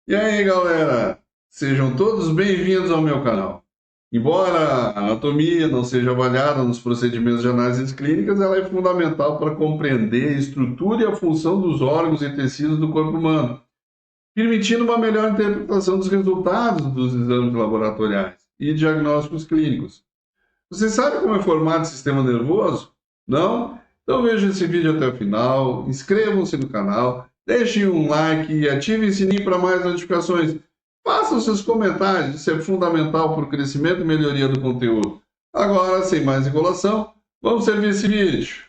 E aí, galera? Sejam todos bem-vindos ao meu canal. Embora a anatomia não seja avaliada nos procedimentos de análises clínicas, ela é fundamental para compreender a estrutura e a função dos órgãos e tecidos do corpo humano, permitindo uma melhor interpretação dos resultados dos exames laboratoriais e diagnósticos clínicos. Você sabe como é formado o sistema nervoso? Não? Então veja esse vídeo até o final, inscrevam-se no canal, deixem um like e ativem o sininho para mais notificações. Façam seus comentários, isso é fundamental para o crescimento e melhoria do conteúdo. Agora, sem mais enrolação, vamos servir esse vídeo.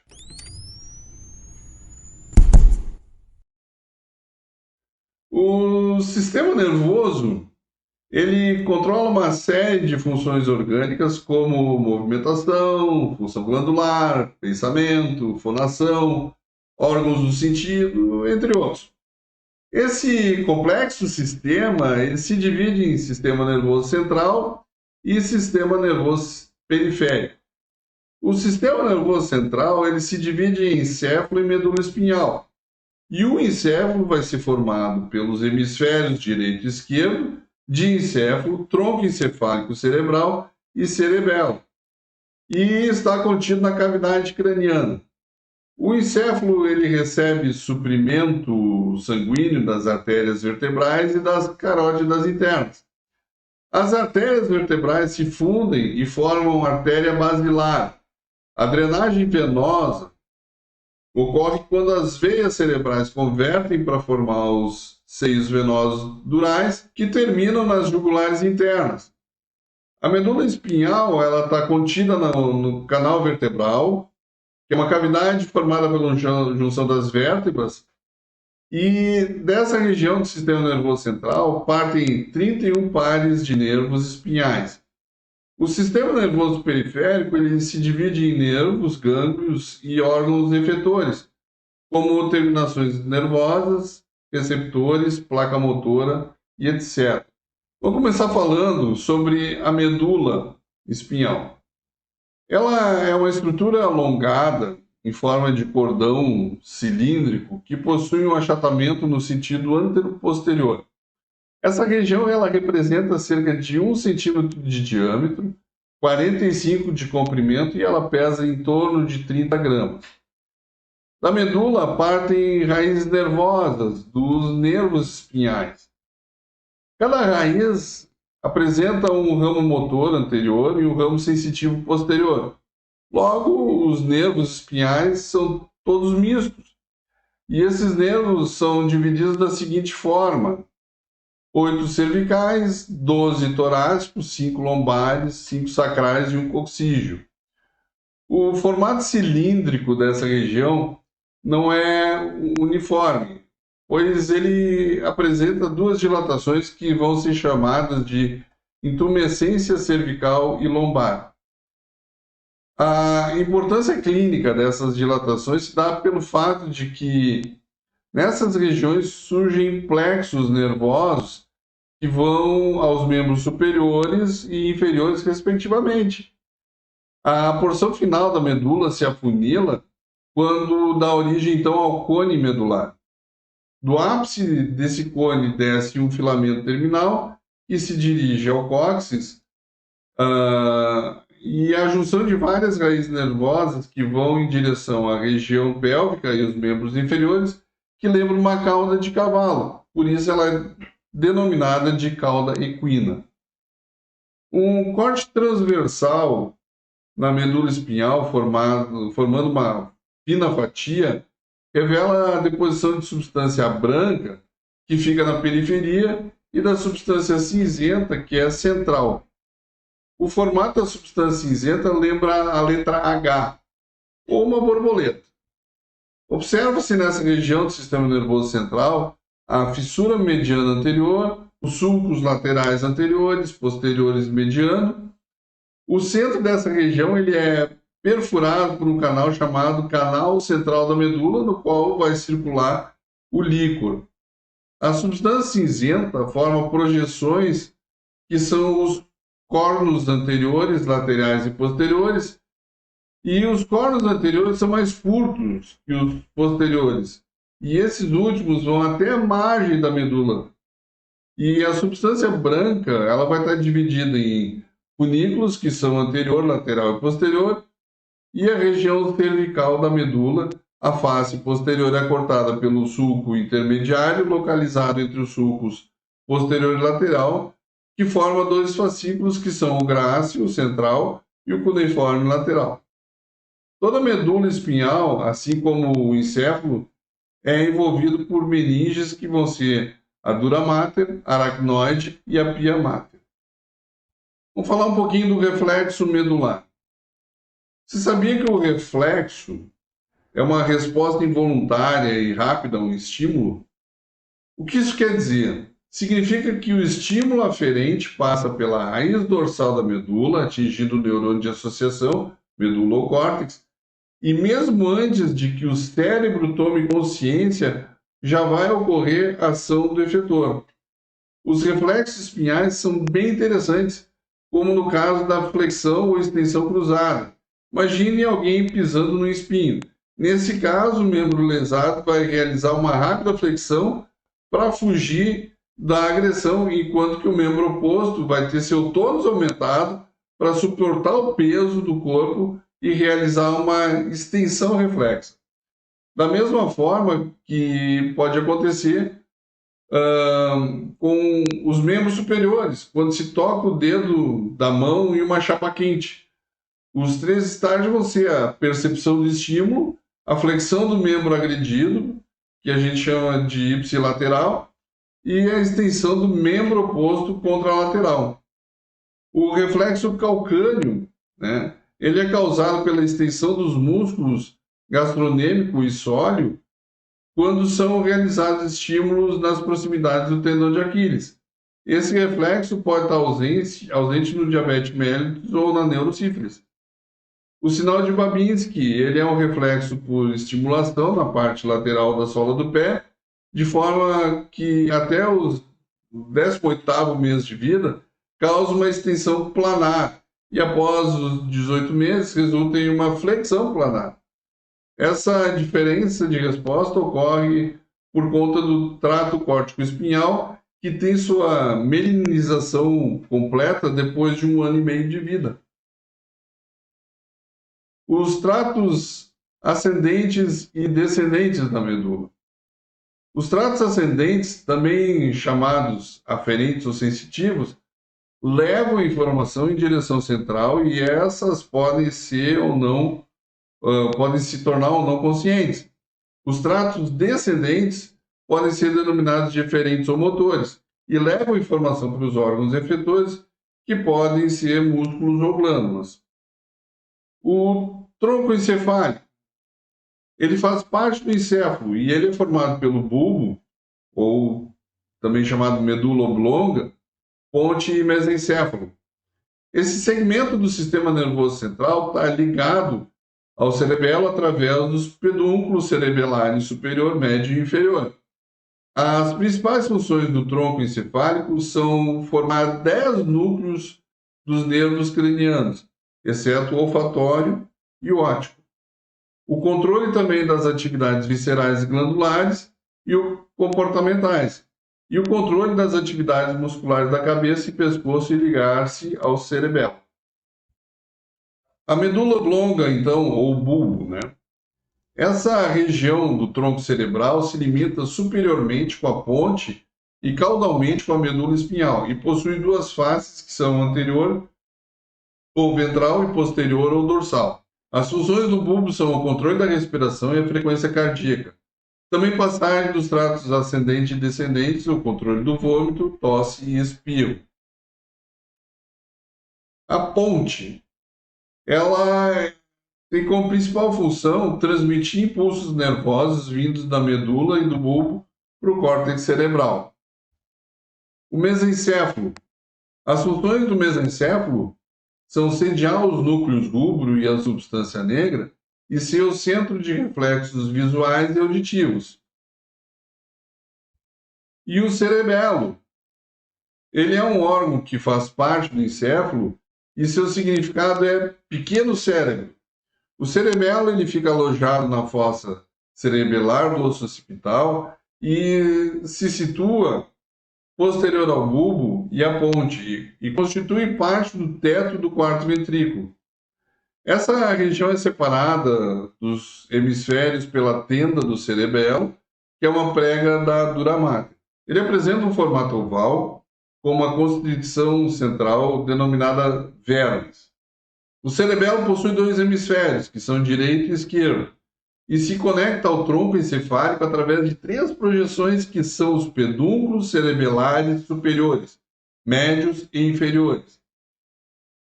O sistema nervoso ele controla uma série de funções orgânicas como movimentação, função glandular, pensamento, fonação, órgãos do sentido, entre outros. Esse complexo sistema ele se divide em sistema nervoso central e sistema nervoso periférico. O sistema nervoso central ele se divide em encéfalo e medula espinhal. E o encéfalo vai ser formado pelos hemisférios direito e esquerdo, diencéfalo, tronco encefálico cerebral e cerebelo. E está contido na cavidade craniana. O encéfalo ele recebe suprimento sanguíneo das artérias vertebrais e das carótidas internas. As artérias vertebrais se fundem e formam artéria basilar. A drenagem venosa ocorre quando as veias cerebrais convertem para formar os seios venosos durais, que terminam nas jugulares internas. A medula espinhal ela está contida no canal vertebral, que é uma cavidade formada pela junção das vértebras, e dessa região do sistema nervoso central partem 31 pares de nervos espinhais. O sistema nervoso periférico ele se divide em nervos, gânglios e órgãos efetores, como terminações nervosas, receptores, placa motora e etc. Vamos começar falando sobre a medula espinhal. Ela é uma estrutura alongada em forma de cordão cilíndrico que possui um achatamento no sentido antero-posterior. Essa região ela representa cerca de 1 centímetro de diâmetro, 45 de comprimento e ela pesa em torno de 30 gramas. Da medula partem raízes nervosas dos nervos espinhais. Cada raiz apresenta um ramo motor anterior e um ramo sensitivo posterior. Logo, os nervos espinhais são todos mistos. E esses nervos são divididos da seguinte forma: 8 cervicais, 12 torácicos, 5 lombares, 5 sacrais e um coxígeo. O formato cilíndrico dessa região não é uniforme, pois ele apresenta duas dilatações que vão ser chamadas de intumescência cervical e lombar. A importância clínica dessas dilatações se dá pelo fato de que nessas regiões surgem plexos nervosos que vão aos membros superiores e inferiores, respectivamente. A porção final da medula se afunila quando dá origem então ao cone medular. Do ápice desse cone desce um filamento terminal que se dirige ao cóccix, e a junção de várias raízes nervosas que vão em direção à região pélvica e os membros inferiores, que lembram uma cauda de cavalo. Por isso ela é denominada de cauda equina. Um corte transversal na medula espinhal, formando uma fina fatia, revela a deposição de substância branca, que fica na periferia, e da substância cinzenta, que é central. O formato da substância cinzenta lembra a letra H, ou uma borboleta. Observa-se nessa região do sistema nervoso central a fissura mediana anterior, os sulcos laterais anteriores, posteriores e mediano. O centro dessa região ele é perfurado por um canal chamado canal central da medula, no qual vai circular o líquor. A substância cinzenta forma projeções que são os cornos anteriores, laterais e posteriores, e os cornos anteriores são mais curtos que os posteriores, e esses últimos vão até a margem da medula. E a substância branca, ela vai estar dividida em funículos, que são anterior, lateral e posterior, e a região cervical da medula. A face posterior é cortada pelo sulco intermediário, localizado entre os sulcos posterior e lateral, que forma dois fascículos, que são o grácil central e o cuneiforme lateral. Toda a medula espinhal, assim como o encéfalo, é envolvido por meninges, que vão ser a dura mater, a aracnoide e a pia mater. Vamos falar um pouquinho do reflexo medular. Você sabia que o reflexo é uma resposta involuntária e rápida a um estímulo? O que isso quer dizer? Significa que o estímulo aferente passa pela raiz dorsal da medula, atingindo o neurônio de associação, medula ou córtex, e mesmo antes de que o cérebro tome consciência, já vai ocorrer a ação do efetor. Os reflexos espinhais são bem interessantes, como no caso da flexão ou extensão cruzada. Imagine alguém pisando no espinho. Nesse caso, o membro lesado vai realizar uma rápida flexão para fugir da agressão, enquanto que o membro oposto vai ter seu tônus aumentado para suportar o peso do corpo e realizar uma extensão reflexa. Da mesma forma que pode acontecer com os membros superiores, quando se toca o dedo da mão em uma chapa quente. Os três estágios vão ser a percepção do estímulo, a flexão do membro agredido, que a gente chama de ipsilateral, e a extensão do membro oposto contralateral. O reflexo calcâneo, né, ele é causado pela extensão dos músculos gastronêmico e sóleo quando são realizados estímulos nas proximidades do tendão de Aquiles. Esse reflexo pode estar ausente no diabetes mellitus ou na neurosífilis. O sinal de Babinski, ele é um reflexo por estimulação na parte lateral da sola do pé, de forma que até os 18º mês de vida causa uma extensão planar e após os 18 meses resulta em uma flexão planar. Essa diferença de resposta ocorre por conta do trato córtico-espinhal, que tem sua melinização completa depois de 1 ano e meio de vida. Os tratos ascendentes e descendentes da medula. Os tratos ascendentes, também chamados aferentes ou sensitivos, levam a informação em direção central e essas podem ser ou não podem se tornar ou não conscientes. Os tratos descendentes podem ser denominados de eferentes ou motores e levam informação para os órgãos efetores, que podem ser músculos ou glândulas. O tronco encefálico, ele faz parte do encéfalo e ele é formado pelo bulbo, ou também chamado medula oblonga, ponte e mesencéfalo. Esse segmento do sistema nervoso central está ligado ao cerebelo através dos pedúnculos cerebelares superior, médio e inferior. As principais funções do tronco encefálico são formar 10 núcleos dos nervos cranianos, exceto o olfatório e o óptico. O controle também das atividades viscerais e glandulares e comportamentais, e o controle das atividades musculares da cabeça e pescoço e ligar-se ao cerebelo. A medula oblonga, então, ou bulbo, né? Essa região do tronco cerebral se limita superiormente com a ponte e caudalmente com a medula espinhal e possui duas faces que são anterior ou ventral e posterior ou dorsal. As funções do bulbo são o controle da respiração e a frequência cardíaca. Também passagem dos tratos ascendentes e descendentes, o controle do vômito, tosse e espirro. A ponte, ela tem como principal função transmitir impulsos nervosos vindos da medula e do bulbo para o córtex cerebral. O mesencéfalo. As funções do mesencéfalo são sediar os núcleos rubro e a substância negra e ser o centro de reflexos visuais e auditivos. E o cerebelo. Ele é um órgão que faz parte do encéfalo e seu significado é pequeno cérebro. O cerebelo ele fica alojado na fossa cerebelar do osso occipital e se situa posterior ao bulbo e à ponte, e constitui parte do teto do quarto ventrículo. Essa região é separada dos hemisférios pela tenda do cerebelo, que é uma prega da dura mater. Ele apresenta um formato oval, com uma constituição central denominada vermes. O cerebelo possui dois hemisférios, que são direito e esquerdo, e se conecta ao tronco encefálico através de três projeções que são os pedúnculos cerebelares superiores, médios e inferiores.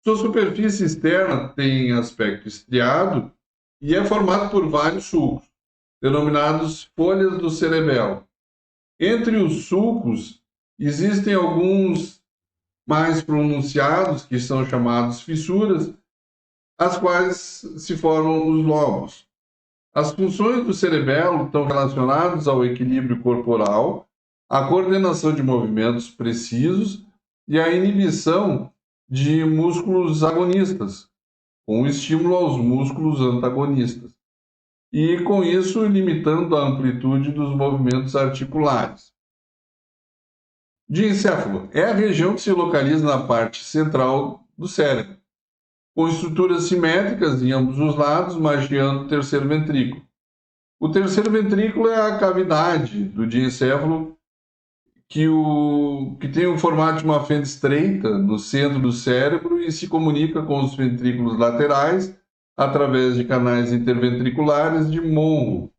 Sua superfície externa tem aspecto estriado e é formado por vários sulcos, denominados folhas do cerebelo. Entre os sulcos existem alguns mais pronunciados, que são chamados fissuras, as quais se formam os lobos. As funções do cerebelo estão relacionadas ao equilíbrio corporal, à coordenação de movimentos precisos e à inibição de músculos agonistas, com estímulo aos músculos antagonistas, e com isso limitando a amplitude dos movimentos articulares. Diencéfalo é a região que se localiza na parte central do cérebro, com estruturas simétricas em ambos os lados, margeando o terceiro ventrículo. O terceiro ventrículo é a cavidade do diencéfalo que tem o formato de uma fenda estreita no centro do cérebro e se comunica com os ventrículos laterais através de canais interventriculares de Monro.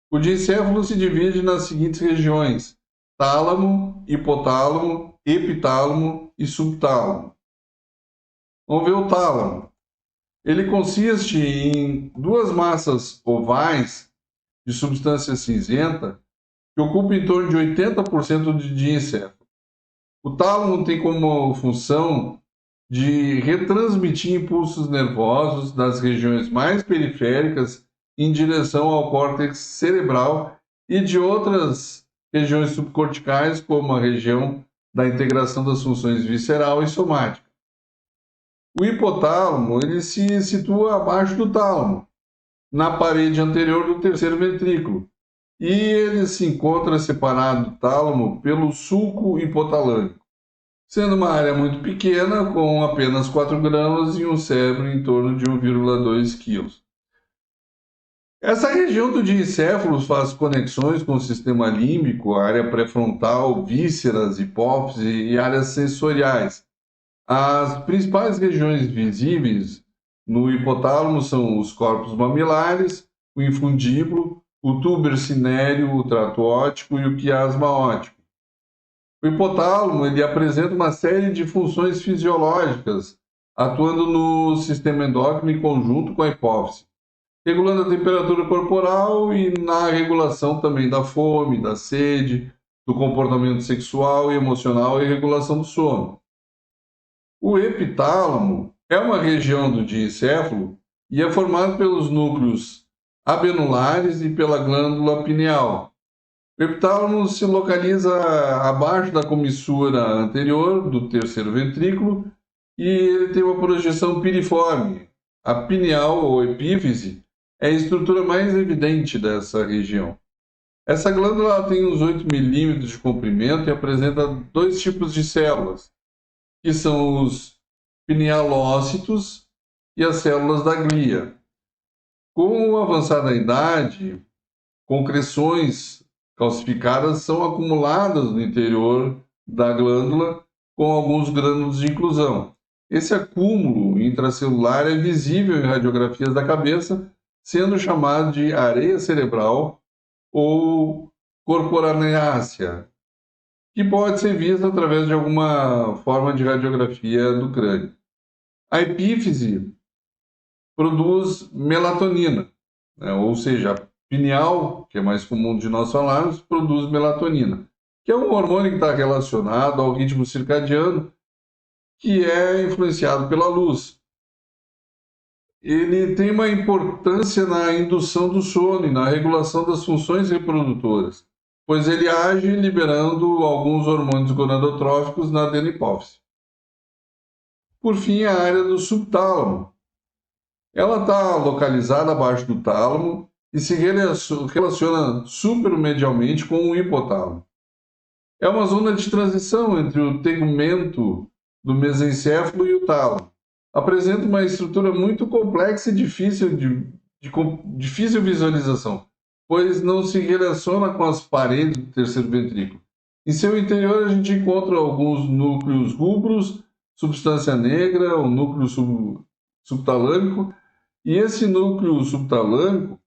O diencéfalo se divide nas seguintes regiões: tálamo, hipotálamo, epitálamo e subtálamo. Vamos ver o tálamo. Ele consiste em duas massas ovais de substância cinzenta que ocupam em torno de 80% do diencéfalo. O tálamo tem como função de retransmitir impulsos nervosos das regiões mais periféricas em direção ao córtex cerebral e de outras regiões subcorticais, como a região da integração das funções visceral e somática. O hipotálamo ele se situa abaixo do tálamo, na parede anterior do terceiro ventrículo, e ele se encontra separado do tálamo pelo sulco hipotalâmico, sendo uma área muito pequena, com apenas 4 gramas e um cérebro em torno de 1,2 kg. Essa região do diencéfalo faz conexões com o sistema límbico, a área pré-frontal, vísceras, hipófise e áreas sensoriais. As principais regiões visíveis no hipotálamo são os corpos mamilares, o infundíbulo, o túber cinéreo, o trato óptico e o quiasma óptico. O hipotálamo ele apresenta uma série de funções fisiológicas, atuando no sistema endócrino em conjunto com a hipófise, regulando a temperatura corporal e na regulação também da fome, da sede, do comportamento sexual e emocional e regulação do sono. O epitálamo é uma região do diencéfalo e é formado pelos núcleos abenulares e pela glândula pineal. O epitálamo se localiza abaixo da comissura anterior do terceiro ventrículo e ele tem uma projeção piriforme. A pineal ou epífise é a estrutura mais evidente dessa região. Essa glândula tem uns 8 milímetros de comprimento e apresenta dois tipos de células, que são os pinealócitos e as células da glia. Com a avançada idade, concreções calcificadas são acumuladas no interior da glândula com alguns grânulos de inclusão. Esse acúmulo intracelular é visível em radiografias da cabeça, sendo chamado de areia cerebral ou corporaneácea, que pode ser vista através de alguma forma de radiografia do crânio. A epífise produz melatonina, né? Ou seja, a pineal, que é mais comum de nós falarmos, produz melatonina, que é um hormônio que está relacionado ao ritmo circadiano, que é influenciado pela luz. Ele tem uma importância na indução do sono e na regulação das funções reprodutoras, pois ele age liberando alguns hormônios gonadotróficos na adenopófise. Por fim, a área do subtálamo. Ela está localizada abaixo do tálamo e se relaciona supermedialmente com o hipotálamo. É uma zona de transição entre o tegumento do mesencéfalo e o tálamo. Apresenta uma estrutura muito complexa e difícil visualização, pois não se relaciona com as paredes do terceiro ventrículo. Em seu interior, a gente encontra alguns núcleos rubros, substância negra, o núcleo subtalâmico, e esse núcleo subtalâmico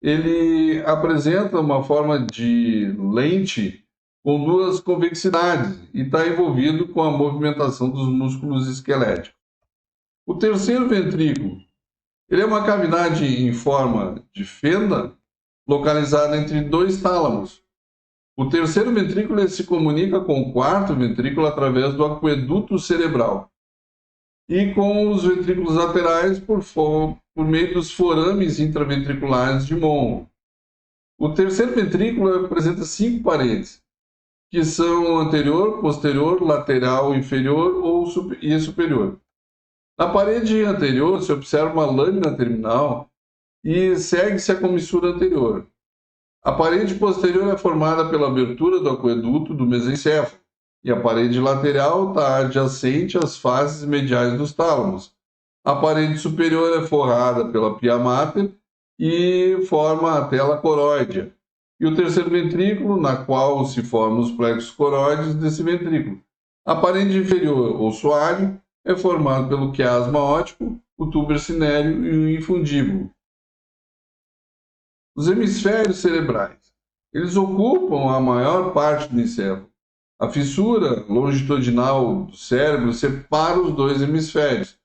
ele apresenta uma forma de lente com duas convexidades e está envolvido com a movimentação dos músculos esqueléticos. O terceiro ventrículo, ele é uma cavidade em forma de fenda localizada entre dois tálamos. O terceiro ventrículo ele se comunica com o quarto ventrículo através do aqueduto cerebral e com os ventrículos laterais por meio dos forames intraventriculares de Monro. O terceiro ventrículo apresenta 5 paredes, que são anterior, posterior, lateral, inferior e superior. Na parede anterior se observa uma lâmina terminal e segue-se a comissura anterior. A parede posterior é formada pela abertura do aqueduto do mesencéfalo e a parede lateral está adjacente às faces mediais dos tálamos. A parede superior é forrada pela pia mater e forma a tela coroidea. E o terceiro ventrículo, na qual se formam os plexos coroides desse ventrículo. A parede inferior, ou soalho, é formado pelo quiasma óptico, o tubo cinério e o infundíbulo. Os hemisférios cerebrais. Eles ocupam a maior parte do encéfalo. A fissura longitudinal do cérebro separa os dois hemisférios,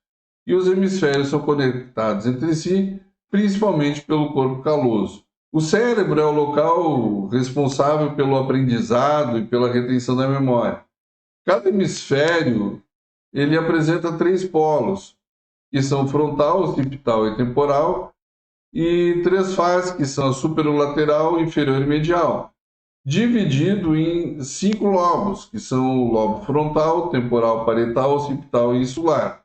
e os hemisférios são conectados entre si, principalmente pelo corpo caloso. O cérebro é o local responsável pelo aprendizado e pela retenção da memória. Cada hemisfério ele apresenta 3 polos, que são frontal, occipital e temporal, e 3 faces, que são a superolateral, inferior e medial, dividido em 5 lobos, que são o lobo frontal, temporal, parietal, occipital e insular.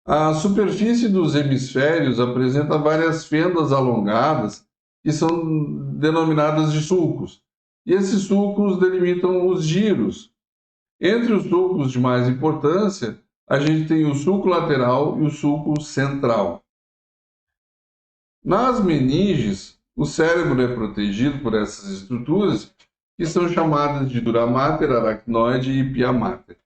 A superfície dos hemisférios apresenta várias fendas alongadas, que são denominadas de sulcos, e esses sulcos delimitam os giros. Entre os sulcos de mais importância, a gente tem o sulco lateral e o sulco central. Nas meninges, o cérebro é protegido por essas estruturas, que são chamadas de dura mater, aracnoide e pia mater.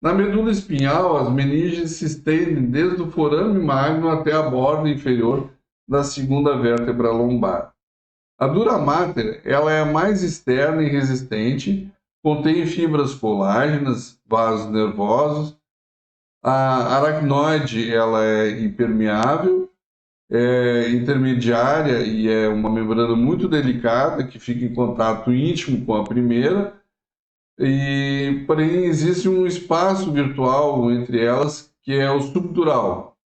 Na medula espinhal, as meninges se estendem desde o forame magno até a borda inferior da segunda vértebra lombar. A dura mater ela é a mais externa e resistente, contém fibras colágenas, vasos nervosos. A aracnoide ela é impermeável, é intermediária e é uma membrana muito delicada que fica em contato íntimo com a primeira. Porém, existe um espaço virtual entre elas, que é o subdural.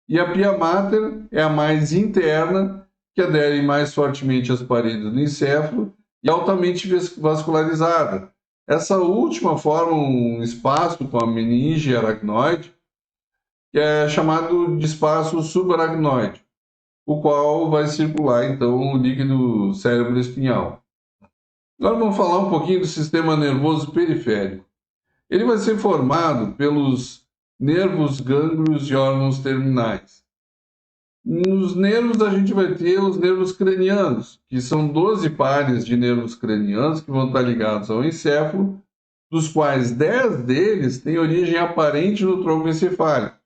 E a pia mater é a mais interna, que adere mais fortemente às paredes do encéfalo e altamente vascularizada. Essa última forma um espaço com a meninge aracnoide, que é chamado de espaço subaracnoide, o qual vai circular, então, o líquido cérebro-espinhal. Agora vamos falar um pouquinho do sistema nervoso periférico. Ele vai ser formado pelos nervos, gânglios e órgãos terminais. Nos nervos a gente vai ter os nervos cranianos, que são 12 pares de nervos cranianos que vão estar ligados ao encéfalo, dos quais 10 deles têm origem aparente no tronco encefálico.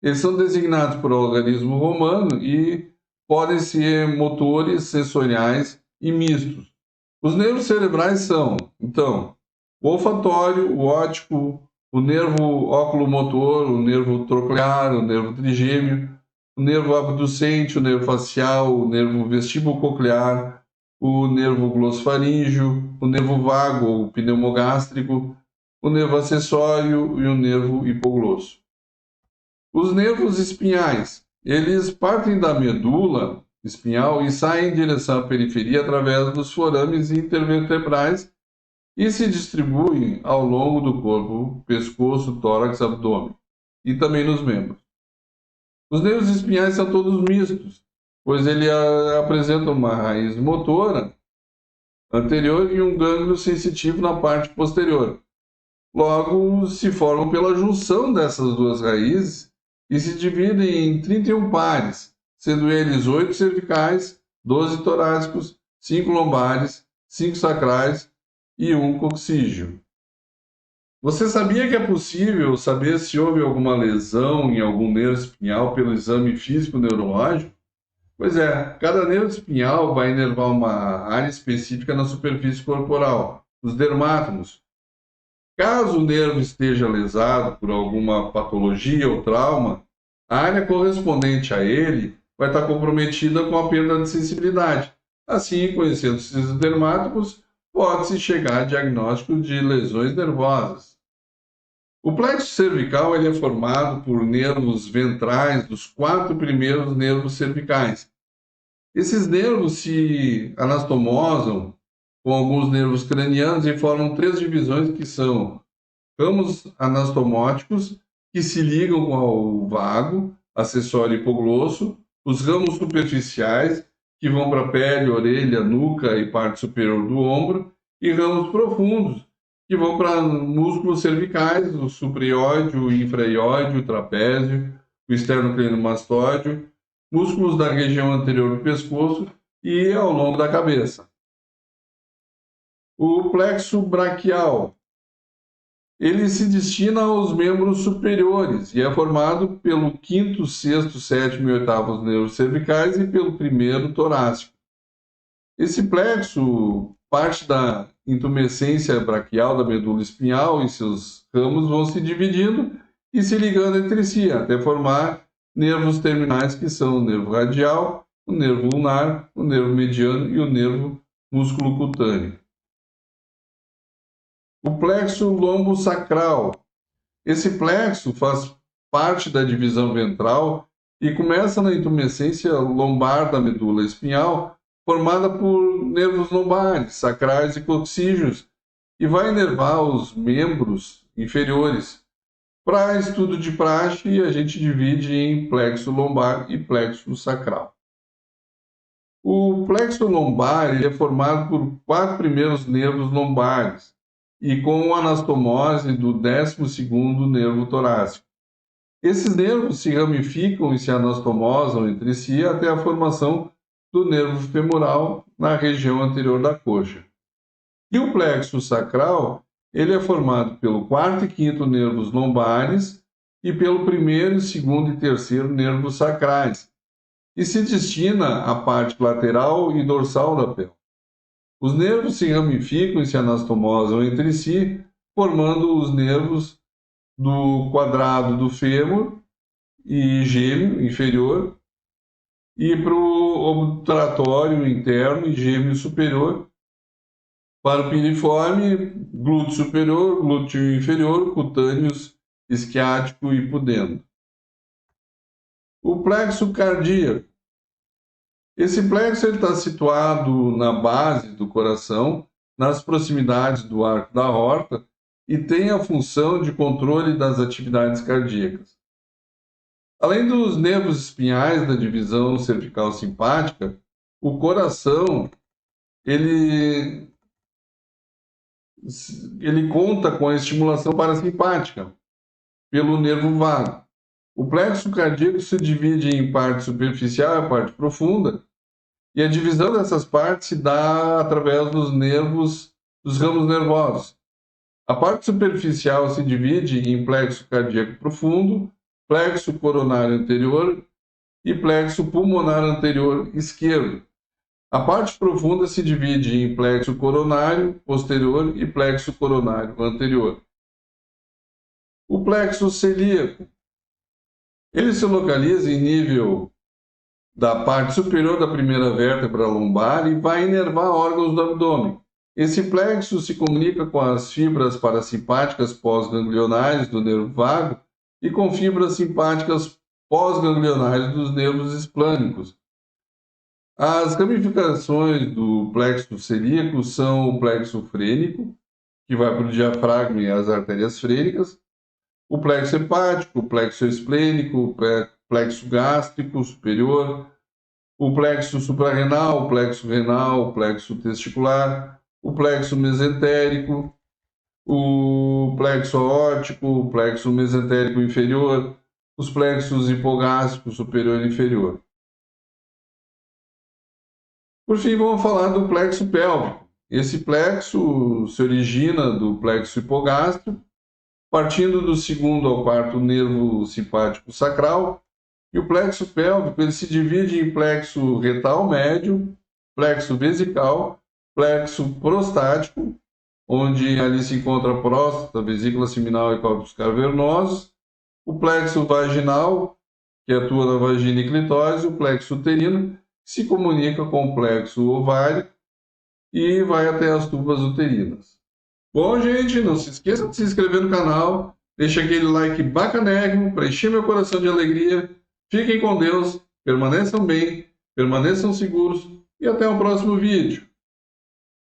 Eles são designados por organismo romano e podem ser motores, sensoriais e mistos. Os nervos cerebrais são, então, o olfatório, o óptico, o nervo oculomotor, o nervo troclear, o nervo trigêmeo, o nervo abducente, o nervo facial, o nervo vestíbulo-coclear, o nervo glossofaríngeo, o nervo vago ou pneumogástrico, o nervo acessório e o nervo hipoglosso. Os nervos espinhais, eles partem da medula espinhal e saem em direção à periferia através dos forames intervertebrais e se distribuem ao longo do corpo, pescoço, tórax, abdômen e também nos membros. Os nervos espinhais são todos mistos, pois ele apresenta uma raiz motora anterior e um gânglio sensitivo na parte posterior. Logo, se formam pela junção dessas duas raízes e se dividem em 31 pares, sendo eles 8 cervicais, 12 torácicos, 5 lombares, 5 sacrais e 1 coxígeo. Você sabia que é possível saber se houve alguma lesão em algum nervo espinhal pelo exame físico neurológico? Pois é, cada nervo espinhal vai inervar uma área específica na superfície corporal, os dermátomos. Caso o nervo esteja lesado por alguma patologia ou trauma, a área correspondente a ele vai estar comprometida com a perda de sensibilidade. Assim, conhecendo esses dermátomos, pode-se chegar a diagnóstico de lesões nervosas. O plexo cervical ele é formado por nervos ventrais dos 4 primeiros nervos cervicais. Esses nervos se anastomosam com alguns nervos cranianos e formam 3 divisões que são ramos anastomóticos, que se ligam ao vago, acessório hipoglosso, os ramos superficiais, que vão para a pele, orelha, nuca e parte superior do ombro, e ramos profundos, que vão para músculos cervicais, o supraioide, o infraioide, o trapézio, o esternocleidomastoide, músculos da região anterior do pescoço e ao longo da cabeça. O plexo braquial, ele se destina aos membros superiores e é formado pelo 5º, 6º, 7º e 8º nervos cervicais e pelo 1º torácico. Esse plexo parte da intumescência braquial da medula espinhal e seus ramos vão se dividindo e se ligando entre si, até formar nervos terminais que são o nervo radial, o nervo ulnar, o nervo mediano e o nervo músculo cutâneo. O plexo lombosacral. Esse plexo faz parte da divisão ventral e começa na intumescência lombar da medula espinhal, formada por nervos lombares, sacrais e coxígeos, e vai inervar os membros inferiores. Para estudo de praxe, a gente divide em plexo lombar e plexo sacral. O plexo lombar ele é formado por 4 primeiros nervos lombares e com anastomose do 12º nervo torácico. Esses nervos se ramificam e se anastomosam entre si até a formação do nervo femoral na região anterior da coxa. E o plexo sacral, ele é formado pelo 4º e 5º nervos lombares e pelo 1º, 2º e 3º nervos sacrais, e se destina à parte lateral e dorsal da pelve. Os nervos se ramificam e se anastomosam entre si, formando os nervos do quadrado do fêmur e gêmeo inferior, e para o obturatório interno e gêmeo superior, para o piriforme, glúteo superior, glúteo inferior, cutâneos, isquiático e pudendo. O plexo cardíaco. Esse plexo está situado na base do coração, nas proximidades do arco da aorta, e tem a função de controle das atividades cardíacas. Além dos nervos espinhais da divisão cervical simpática, o coração ele conta com a estimulação parasimpática pelo nervo vago. O plexo cardíaco se divide em parte superficial e parte profunda, e a divisão dessas partes se dá através dos nervos, dos ramos nervosos. A parte superficial se divide em plexo cardíaco profundo, plexo coronário anterior e plexo pulmonar anterior esquerdo. A parte profunda se divide em plexo coronário posterior e plexo coronário anterior. O plexo celíaco. Ele se localiza em nível da parte superior da primeira vértebra lombar e vai inervar órgãos do abdômen. Esse plexo se comunica com as fibras parasimpáticas pós-ganglionares do nervo vago e com fibras simpáticas pós-ganglionares dos nervos esplânicos. As ramificações do plexo celíaco são o plexo frênico, que vai para o diafragma e as artérias frênicas, o plexo hepático, o plexo esplênico, o plexo gástrico superior, o plexo suprarrenal, o plexo renal, o plexo testicular, o plexo mesentérico, o plexo aórtico, o plexo mesentérico inferior, os plexos hipogástricos superior e inferior. Por fim, vamos falar do plexo pélvico. Esse plexo se origina do plexo hipogástrico, partindo do segundo ao quarto nervo simpático sacral, e o plexo pélvico ele se divide em plexo retal médio, plexo vesical, plexo prostático, onde ali se encontra a próstata, vesícula seminal e córtex cavernosos, o plexo vaginal, que atua na vagina e clitóris, o plexo uterino, que se comunica com o plexo ovário e vai até as tubas uterinas. Bom, gente, não se esqueça de se inscrever no canal, deixa aquele like bacanérrimo para encher meu coração de alegria. Fiquem com Deus, permaneçam bem, permaneçam seguros e até o próximo vídeo.